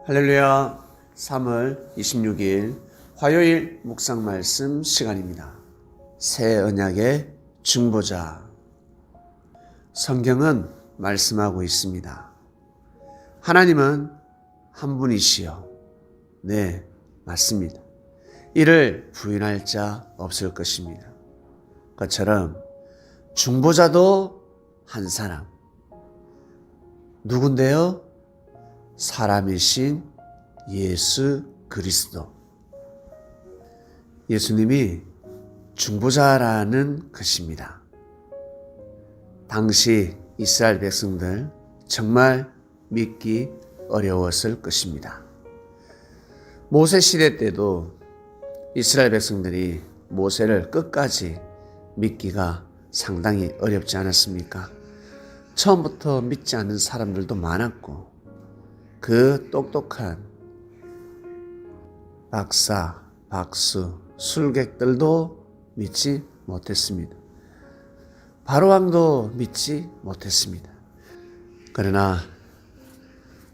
할렐루야. 3월 26일 화요일 묵상 말씀 시간입니다. 새 언약의 중보자. 성경은 말씀하고 있습니다. 하나님은 한 분이시요. 네, 맞습니다. 이를 부인할 자 없을 것입니다. 그처럼 중보자도 한 사람. 누군데요? 사람이신 예수 그리스도. 예수님이 중보자라는 것입니다. 당시 이스라엘 백성들 정말 믿기 어려웠을 것입니다. 모세 시대 때도 이스라엘 백성들이 모세를 끝까지 믿기가 상당히 어렵지 않았습니까? 처음부터 믿지 않는 사람들도 많았고 그 똑똑한 박사, 박수, 술객들도 믿지 못했습니다. 바로왕도 믿지 못했습니다. 그러나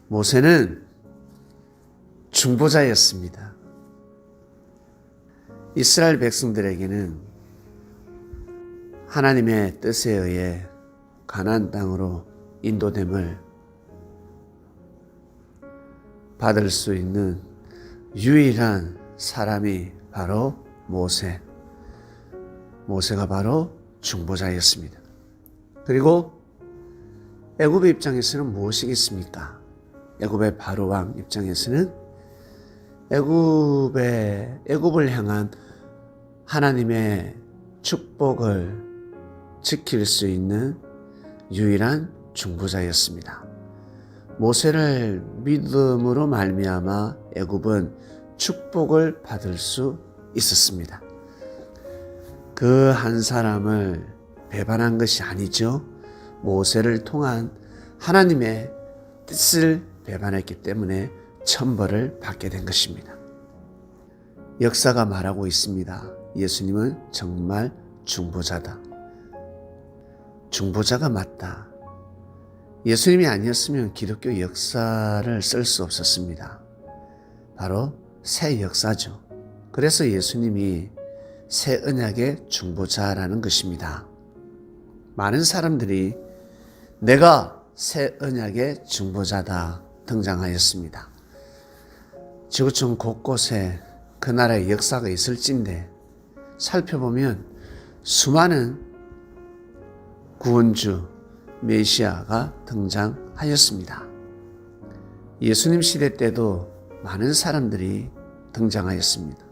모세는 중보자였습니다. 이스라엘 백성들에게는 하나님의 뜻에 의해 가나안 땅으로 인도됨을 받을 수 있는 유일한 사람이 바로 모세가 바로 중보자였습니다. 그리고 애굽의 입장에서는 무엇이겠습니까? 애굽의 바로왕 입장에서는 애굽을 향한 하나님의 축복을 지킬 수 있는 유일한 중보자였습니다. 모세를 믿음으로 말미암아 애굽은 축복을 받을 수 있었습니다. 그 한 사람을 배반한 것이 아니죠. 모세를 통한 하나님의 뜻을 배반했기 때문에 천벌을 받게 된 것입니다. 역사가 말하고 있습니다. 예수님은 정말 중보자다. 중보자가 맞다. 예수님이 아니었으면 기독교 역사를 쓸 수 없었습니다. 바로 새 역사죠. 그래서 예수님이 새 언약의 중보자라는 것입니다. 많은 사람들이 내가 새 언약의 중보자다 등장하였습니다. 지구촌 곳곳에 그 나라의 역사가 있을진데 살펴보면 수많은 구원주 메시아가 등장하였습니다. 예수님 시대 때도 많은 사람들이 등장하였습니다.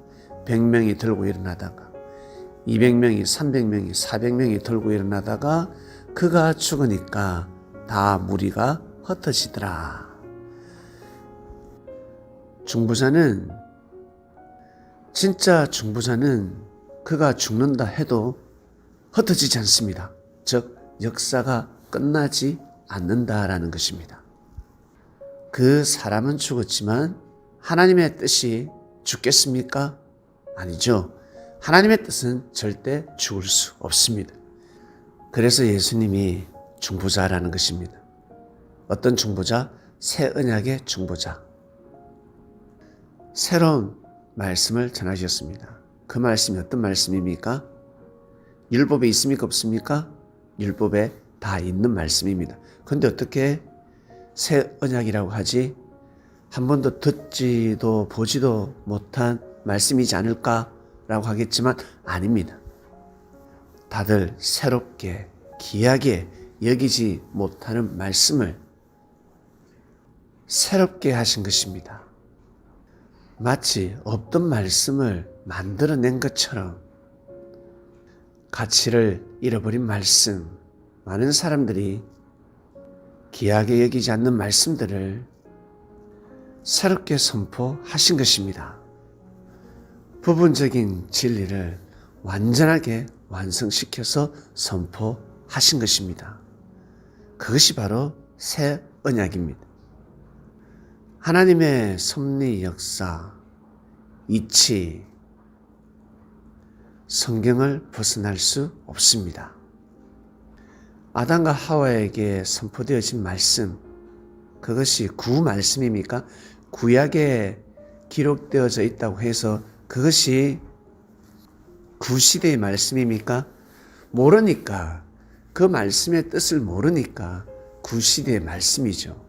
100명이 들고 일어나다가 200명이 300명이 400명이 들고 일어나다가 그가 죽으니까 다 무리가 흩어지더라. 진짜 중보자는 그가 죽는다 해도 흩어지지 않습니다. 즉 역사가 끝나지 않는다라는 것입니다. 그 사람은 죽었지만 하나님의 뜻이 죽겠습니까? 아니죠. 하나님의 뜻은 절대 죽을 수 없습니다. 그래서 예수님이 중보자라는 것입니다. 어떤 중보자? 새 언약의 중보자. 새로운 말씀을 전하셨습니다. 그 말씀이 어떤 말씀입니까? 율법에 있습니까? 없습니까? 율법에 다 있는 말씀입니다. 그런데 어떻게 새 언약이라고 하지? 한 번도 듣지도 보지도 못한 말씀이지 않을까라고 하겠지만 아닙니다. 다들 새롭게 귀하게 여기지 못하는 말씀을 새롭게 하신 것입니다. 마치 없던 말씀을 만들어낸 것처럼 가치를 잃어버린 말씀, 많은 사람들이 귀하게 여기지 않는 말씀들을 새롭게 선포하신 것입니다. 부분적인 진리를 완전하게 완성시켜서 선포하신 것입니다. 그것이 바로 새 언약입니다. 하나님의 섭리 역사, 이치, 성경을 벗어날 수 없습니다. 아담과 하와에게 선포되어진 말씀, 그것이 구 말씀입니까? 구약에 기록되어져 있다고 해서 그것이 구시대의 말씀입니까? 모르니까, 그 말씀의 뜻을 모르니까 구시대의 말씀이죠.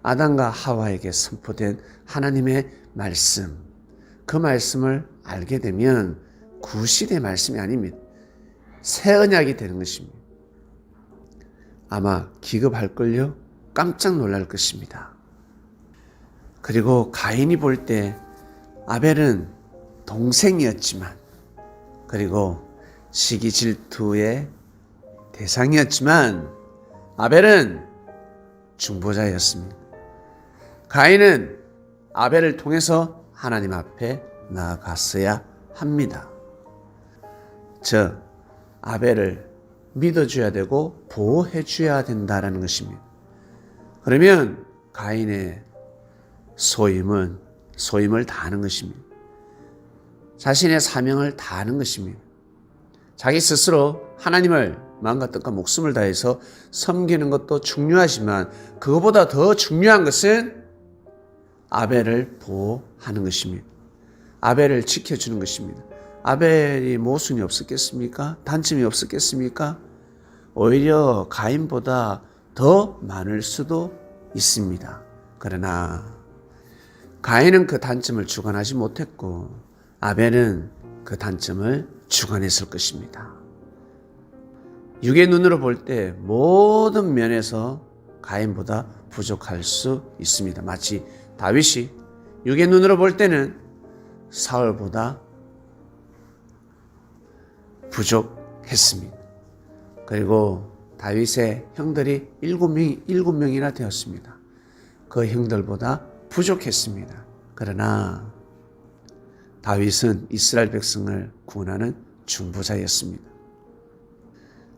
아담과 하와에게 선포된 하나님의 말씀, 그 말씀을 알게 되면 구시대의 말씀이 아닙니다. 새 언약이 되는 것입니다. 아마 기겁할걸요? 깜짝 놀랄 것입니다. 그리고 가인이 볼 때 아벨은 동생이었지만, 그리고 시기 질투의 대상이었지만 아벨은 중보자였습니다. 가인은 아벨을 통해서 하나님 앞에 나아갔어야 합니다. 즉 아벨을 믿어줘야 되고 보호해줘야 된다는 것입니다. 그러면 가인의 소임을 다하는 것입니다. 자신의 사명을 다하는 것입니다. 자기 스스로 하나님을 마음과 뜻과 목숨을 다해서 섬기는 것도 중요하지만 그것보다 더 중요한 것은 아벨을 보호하는 것입니다. 아벨을 지켜주는 것입니다. 아벨이 모순이 없었겠습니까? 단점이 없었겠습니까? 오히려 가인보다 더 많을 수도 있습니다. 그러나 가인은 그 단점을 주관하지 못했고 아벨은 그 단점을 주관했을 것입니다. 육의 눈으로 볼 때 모든 면에서 가인보다 부족할 수 있습니다. 마치 다윗이 육의 눈으로 볼 때는 사울보다 부족했습니다. 그리고 다윗의 형들이 7명이나 되었습니다. 그 형들보다 부족했습니다. 그러나 다윗은 이스라엘 백성을 구원하는 중보자였습니다.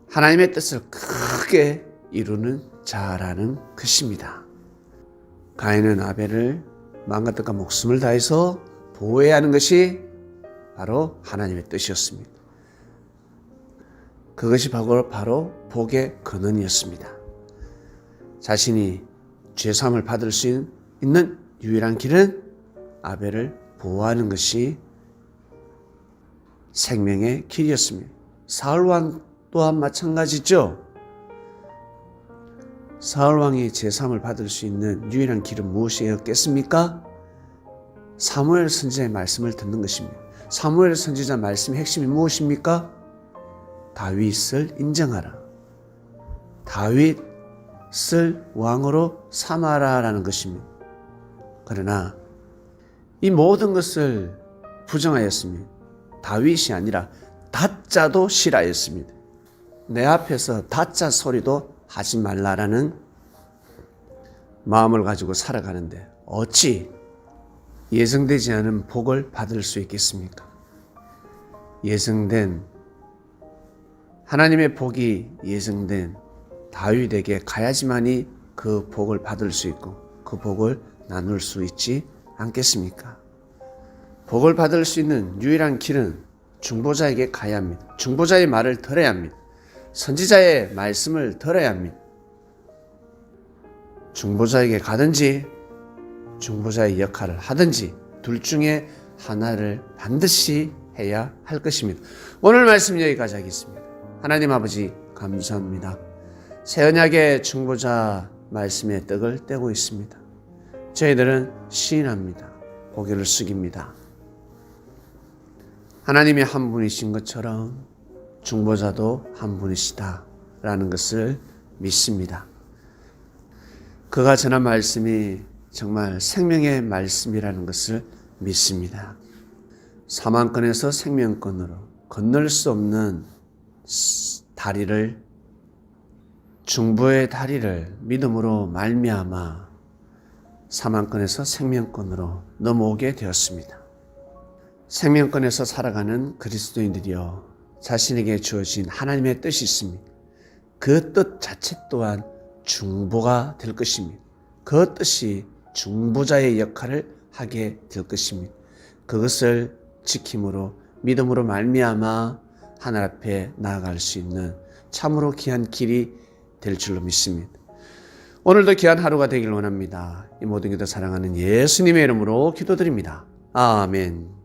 하나님의 뜻을 크게 이루는 자라는 것입니다. 가인은 아벨을 마음과 뜻과 목숨을 다해서 보호해야 하는 것이 바로 하나님의 뜻이었습니다. 그것이 바로 복의 근원이었습니다. 자신이 죄사함을 받을 수 있는 유일한 길은 아벨을 보호하는 것이 생명의 길이었습니다. 사울왕 또한 마찬가지죠. 사울왕이 제사함을 받을 수 있는 유일한 길은 무엇이었겠습니까? 사무엘 선지자의 말씀을 듣는 것입니다. 사무엘 선지자 말씀의 핵심이 무엇입니까? 다윗을 인정하라. 다윗을 왕으로 삼아라라는 것입니다. 그러나 이 모든 것을 부정하였습니다. 다윗이 아니라 다짜도 싫어하였습니다. 내 앞에서 다짜 소리도 하지 말라라는 마음을 가지고 살아가는데 어찌 예정되지 않은 복을 받을 수 있겠습니까? 하나님의 복이 예정된 다윗에게 가야지만이 그 복을 받을 수 있고 그 복을 나눌 수 있지 않겠습니까? 복을 받을 수 있는 유일한 길은 중보자에게 가야 합니다. 중보자의 말을 들어야 합니다. 선지자의 말씀을 들어야 합니다. 중보자에게 가든지 중보자의 역할을 하든지 둘 중에 하나를 반드시 해야 할 것입니다. 오늘 말씀 여기까지 하겠습니다. 하나님 아버지 감사합니다. 새 언약의 중보자 말씀의 떡을 떼고 있습니다. 저희들은 시인합니다. 고개를 숙입니다. 하나님이 한 분이신 것처럼 중보자도 한 분이시다라는 것을 믿습니다. 그가 전한 말씀이 정말 생명의 말씀이라는 것을 믿습니다. 사망권에서 생명권으로 건널 수 없는 다리를, 중보의 다리를 믿음으로 말미암아 사망권에서 생명권으로 넘어오게 되었습니다. 생명권에서 살아가는 그리스도인들이여 자신에게 주어진 하나님의 뜻이 있습니다. 그 뜻 자체 또한 중보가 될 것입니다. 그 뜻이 중보자의 역할을 하게 될 것입니다. 그것을 지킴으로 믿음으로 말미암아 하늘 앞에 나아갈 수 있는 참으로 귀한 길이 될 줄로 믿습니다. 오늘도 귀한 하루가 되길 원합니다. 이 모든 기도 사랑하는 예수님의 이름으로 기도드립니다. 아멘.